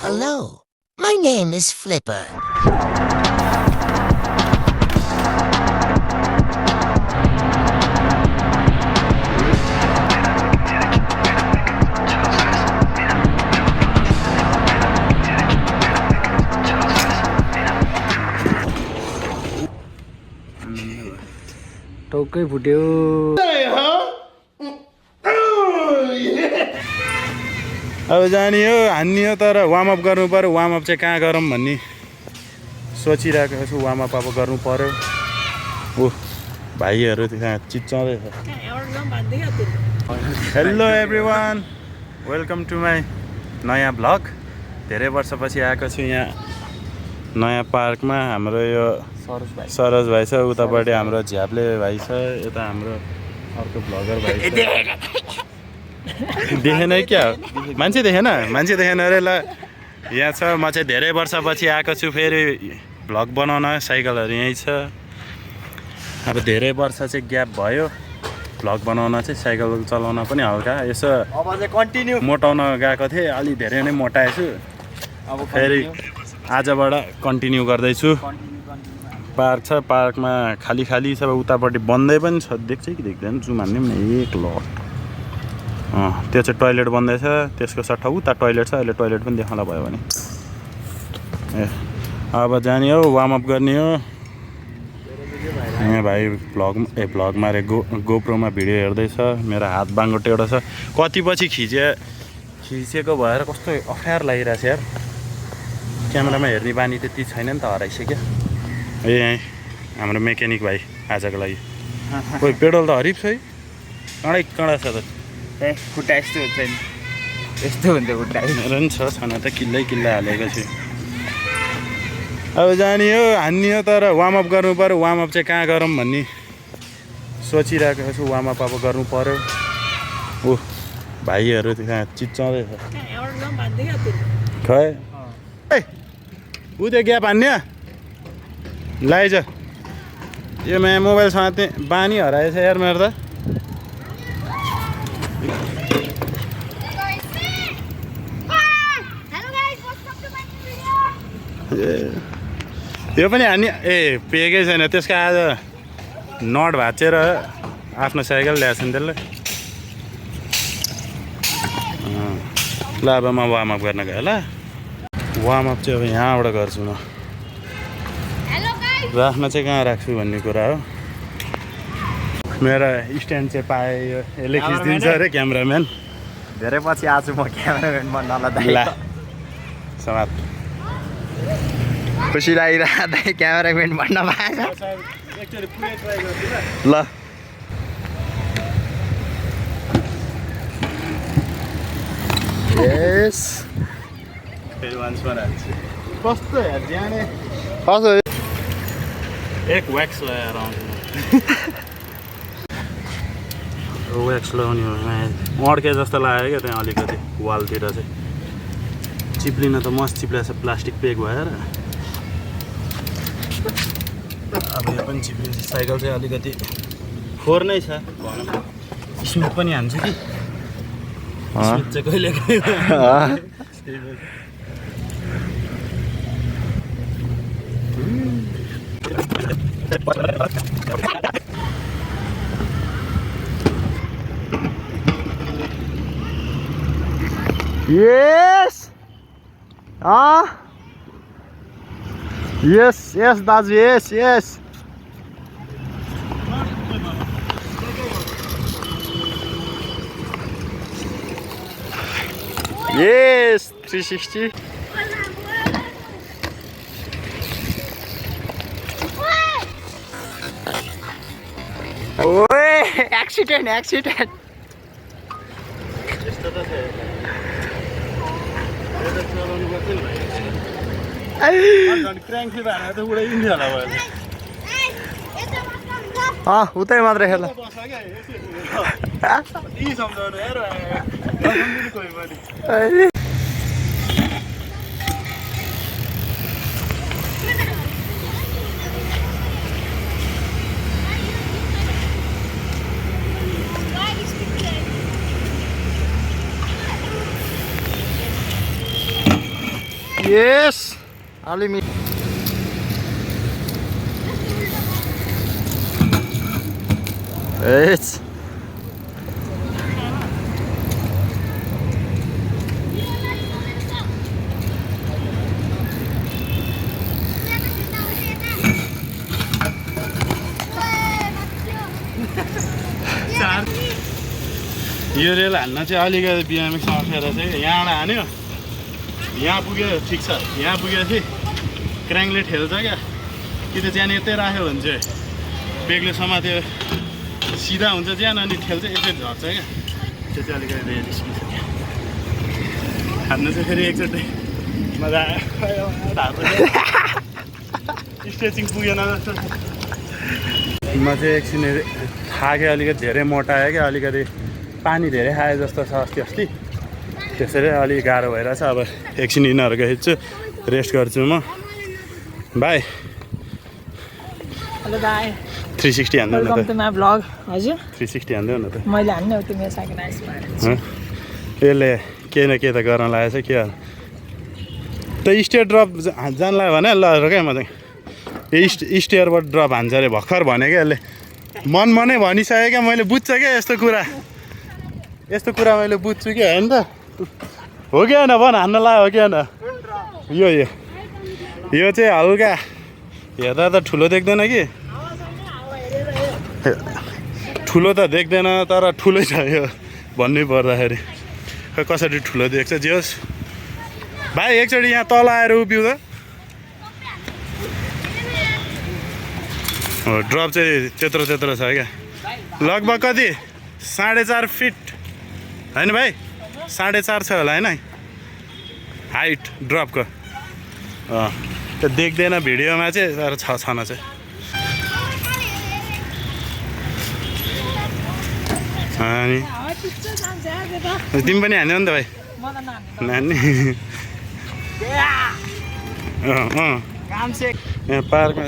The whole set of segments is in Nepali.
Hello, my name is Flipper. टोकै फुट्यो अब जाने हो हान्ने हो तर वार्मअप गर्नु पर्यो वार्मअप चाहिँ कहाँ गरौँ भन्ने सोचिरहेको छु वार्मअप अब गर्नु पर्यो ओ भाइहरू त्यहाँ चिच्चाउँदैछ hello everyone welcome to my नयाँ भ्लग धेरै वर्षपछि आएको छु यहाँ नयाँ पार्कमा हाम्रो यो सरोज भाइ छ उतापट्टि हाम्रो झ्याप्ले भाइ छ यता हाम्रो अर्को भ्लगर भाइ छ देखेन क्या मान्छे देखेन अरे ल यहाँ छ म चाहिँ धेरै वर्षपछि आएको छु फेरि भ्लग बनाउन साइकलहरू यहीँ छ अब धेरै वर्ष चाहिँ ग्याप भयो भ्लग बनाउन चाहिँ साइकल चलाउन पनि हल्का यसो अब चाहिँ कन्टिन्यू मोटाउन गएको थिएँ अलि धेरै नै मोटाएछु अब फेरि आजबाट कन्टिन्यू गर्दैछु पार्क छ पार्कमा खाली छ उतापट्टि बन्दै पनि छ देख्छ कि देख्दैन जुम हान्ने पनि एक लट त्यो चाहिँ टोइलेट बन्दैछ त्यसको सट्टा उता टोइलेट छ अहिले टोइलेट पनि देखाउँला भयो भने ए अब जाने हो वार्मअप गर्ने हो यहाँ भाइ भ्लगमा अरे गोप्रोमा भिडियो हेर्दैछ मेरो हात बाङ्गो टेढो छ कति पछि खिचेको भएर कस्तो अप्ठ्यारो लागिरहेछ यार क्यामेरामा हेर्ने बानी त्यति छैन नि त हराइसक्यो ए हाम्रो मेकेनिक भाइ आजको लागि कोही पेट्रोल त हरिफ छ है कडा छ त ए खुट्टा यस्तो हुन्छ नि यस्तो हुन्छ खुट्टा मेरो पनि छ छन त किल्लै हालेको छु अब जाने हो हान्ने हो तर वार्मअप गर्नु पर्यो वार्मअप चाहिँ कहाँ गरौँ भन्ने सोचिरहेको छु वार्मअप अब गर्नु पर्यो ओ भाइहरू त्यहाँ चिच्चाउँदैछ खै ऊ त्यो ग्याप हान्ने लाइज यो मेरो मोबाइल समात्ने बानी हराएछ यार मेरो त त्यो पनि हान्ने ए पेकै छैन त्यसको आज नट भाँचेर आफ्नो साइकल ल्याएको छ नि त्यसले ल अब म वार्मअप गर्न गएँ ल वार्मअप चाहिँ अब यहाँबाट गर्छु म राख्न चाहिँ कहाँ राख्छु भन्ने कुरा हो मेरो स्ट्यान्ड चाहिँ पाएँ यसले खिचिदिन्छ अरे क्यामराम्यान धेरै पछि आज म क्यामेराम्यान बन्नलाई समात खुसी लागिरहेको क्यामेराम्यान भन्न पाएछ ल यस कस्तो यार जाने कसो एक व्याक्स लगाएर आउँछु व्याक्स लगाउने हो अड्के जस्तो लाग्यो क्या त्यहाँ अलिकति वालतिर चाहिँ चिप्लिन त मस्त चिप्लिएको छ प्लास्टिक पेक भएर अब यो पनि चिप्लिन्छ साइकल चाहिँ अलिकति फोहोर नै छ भनौँ स्मिथ पनि हान्छ कि स्मिथ चाहिँ कहिले यस यस दाजु यस यस 360 ओए एक्सिडेन्ट उतै मात्रै खेल यस अलि एच यो रेल हान्न चाहिँ अलिकति बिएमएक्स अप्ठ्यारो चाहिँ यहाँबाट हान्यो यहाँ पुग्यो ठिक छ यहाँ पुगेपछि क्र्याङ्कले ठेल्छ क्या कि त ज्यान यतै राख्यो भने चाहिँ बेगले समात्यो सिधा हुन्छ ज्यान अनि ठेल्छ यसरी झर्छ क्या त्यो चाहिँ अलिकति रिस्की छ हान्नु चाहिँ फेरि एकचोटि मजा आयो स्ट्रेचिङ पुगेन जस्तो म चाहिँ एकछिन थाकेँ अलिकति धेरै मोटायो क्या अलिकति पानी धेरै खायो जस्तो छ अस्ति त्यसैले अलिक गाह्रो भइरहेछ अब एकछिन यिनीहरूको हेर्छु रेस्ट गर्छु म बाई हेलो बाई 360 हान्दै वेलकम टु माई ब्लग हजुर 360 हान्दै न त मैले हान्ने हो तिम्रो साइकल यसले केही न केही त गर्न लागेको छ के त स्टेयर ड्रप जान लाग्यो भने ल क्या म चाहिँ स्टेयरबाट ड्रप हान्छ अरे भर्खर भने क्या यसले मनै भनिसक्यो क्या मैले बुझ्छ क्या यस्तो कुरा मैले बुझ्छु कि होइन त हो कि होइन भन हान्न लाग्यो हो कि होइन यो चाहिँ हल्का हेर्दा त ठुलो देख्दैन कि ठुलो त देख्दैन तर ठुलै छ यो भन्नै पर्दाखेरि कसरी ठुलो देख्छ जे होस् भाइ एकचोटि यहाँ तल आएर उभिउ त ड्रप चाहिँ त्यत्रो छ क्या लगभग कति 4.5 फिट होइन भाइ 4.5 छ होला होइन हाइट ड्रपको त्यो देख्दैन भिडियोमा चाहिँ तर छ न चाहिँ अनि तिमी पनि हान्यौ नि त भाइ नानी यहाँ पार्कमा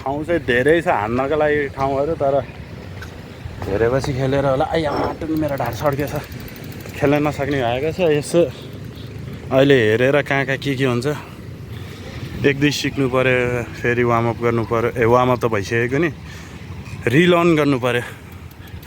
ठाउँ चाहिँ धेरै छ हान्नको लागि ठाउँहरू तर धेरै पछि खेलेर होला मेरो ढाड सड्केछ खेल्न नसक्ने भएको छ यसो अहिले हेरेर कहाँ के हुन्छ एक दुई सिक्नु पऱ्यो फेरि वार्मअप गर्नु पऱ्यो वार्मअप त भइसकेको नि रिलर्न गर्नु पऱ्यो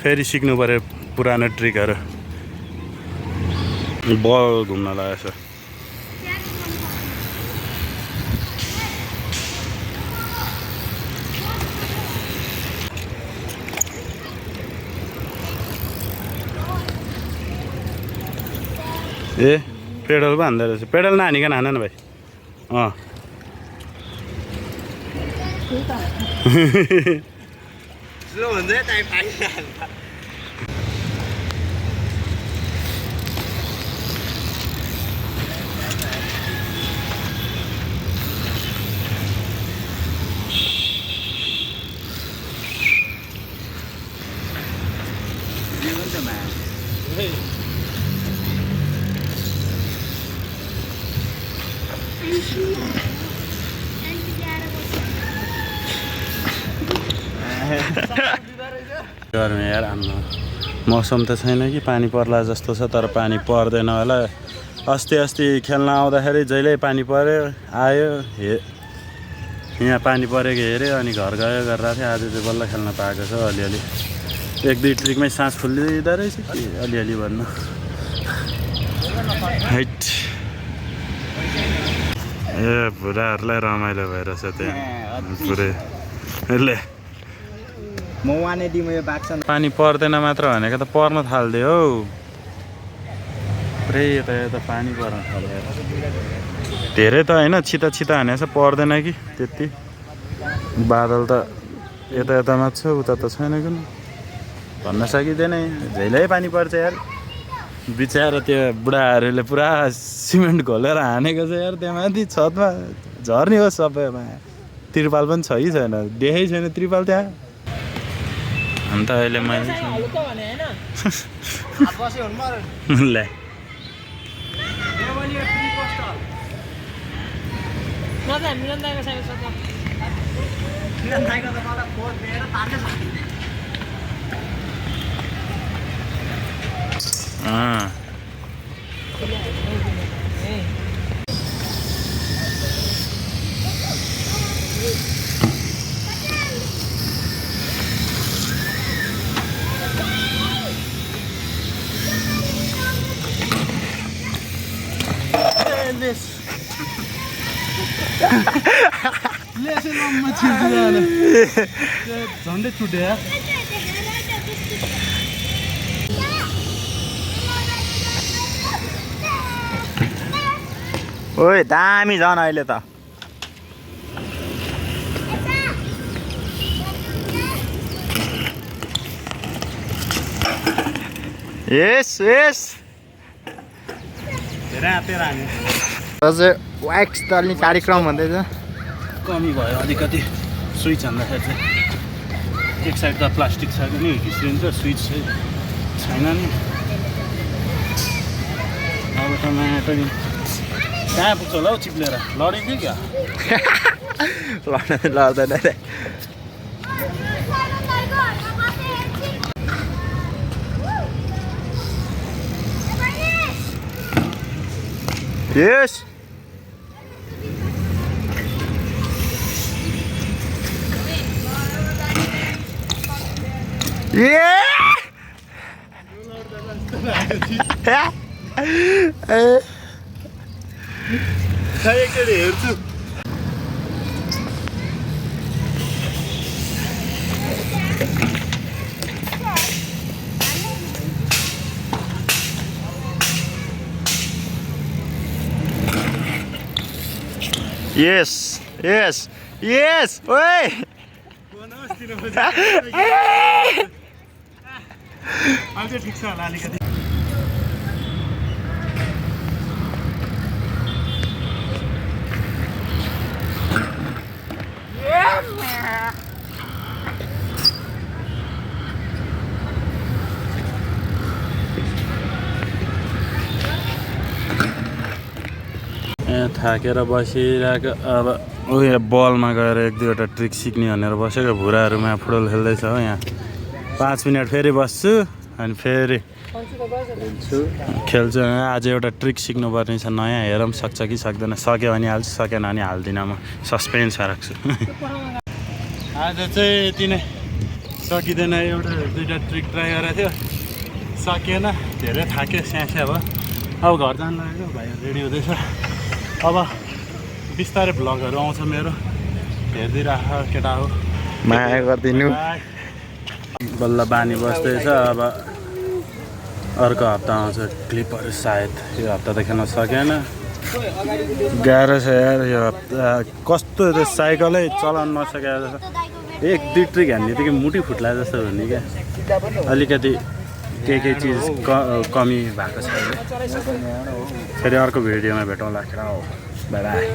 फेरि सिक्नु पऱ्यो पुरानो ट्रिकहरू बल घुम्न लागेको छ ए पेडल पो हान्दो रहेछ पेडल नहानिकन हान न भाइ स्लो हुन्छ टाइम पानी गर्मी यार हाम्रो मौसम त छैन कि पानी पर्ला जस्तो छ तर पानी पर्दैन होला अस्ति खेल्न आउँदाखेरि जहिले पानी पर्यो आयो यहाँ पानी परेको हेऱ्यो अनि घर गयो गरेर थियो आज चाहिँ बल्ल खेल्न पाएको छ अलिअलि एक दुई ट्रिकमै सास फुलिँदो रहेछ कि अलिअलि भन्नु हाइट ए बुढाहरूलाई रमाइलो भइरहेछ त्यहाँ पुरै यसले पानी पर्दैन मात्र भनेको त पर्न थाल्दियो हौ पुरै यता पानी पर्न थाल्यो धेरै त होइन छिटा हानेछ पर्दैन कि त्यति बादल त यता मात्र छ उता त छैन कि भन्न सकिँदैन झैलै पानी पर्छ यार बिचरा त्यो बुढाहरूले पुरा सिमेन्ट घोलेर हानेको छ यार त्यहाँ माथि छतमा झर्ने हो सबैमा त्रिपाल पनि छ कि छैन देखेकै छैन त्रिपाल त्यहाँ अन्त अहिले मैले ल्या लेस लेसै लम्मा छिर्छु जाने झन्डै छुट्यो यार ओइ दामी झन् अहिले त यस यस रातेर हामी हजुर व्याक्स दल्ने कार्यक्रम भन्दैछ कमी भयो अलिकति स्विच हान्दाखेरि चाहिँ एक साइड त प्लास्टिक छ कि नि घिस्रिन्छ स्विच चाहिँ छैन नि अब त माटो नि कहाँ पुग्छ होला हौ चिप्लेर लडिन्छ क्या लड्दैन रे यस एकचोटि हेर्छु यस यस यस ओए अहिले ठिक छ होला अलिकति थाकेर बसिरहेको अब उयो बलमा गएर एक दुईवटा ट्रिक सिक्ने भनेर बसेको भुराहरूमा फुटबल खेल्दैछ हो यहाँ 5 मिनट फेरि बस्छु अनि फेरि खेल्छु आज एउटा ट्रिक सिक्नुपर्ने छ नयाँ हेरौँ सक्छ कि सक्दैन सक्यो भने हाल्छु सकेन भने हाल्दिनँ म सस्पेन्समा राख्छु आज चाहिँ यति नै सकिँदैन एउटा दुईवटा ट्रिक ट्राई गरेको थियो सकिएन धेरै थाक्यो स्यास्या भयो अब घर जानु लागेको भाइहरू रेडी हुँदैछ अब बिस्तारै भ्लगहरू आउँछ मेरो हेरिदिइराख केटा हो माया गरिदिनु बल्ल बानी बस्दैछ अब अर्को हप्ता आउँछ क्लिपहरू सायद यो हप्ता त खेल्न सकेन गाह्रो छ यार यो हप्ता कस्तो साइकलै चलाउनु नसकेको जस्तो एक दुई ट्रिक हान्ने बित्तिकै मुटै फुट्ला जस्तो हुने क्या अलिकति के चिज कमी भएको छ फेरि अर्को भिडियोमा भेटौँला बाई बाई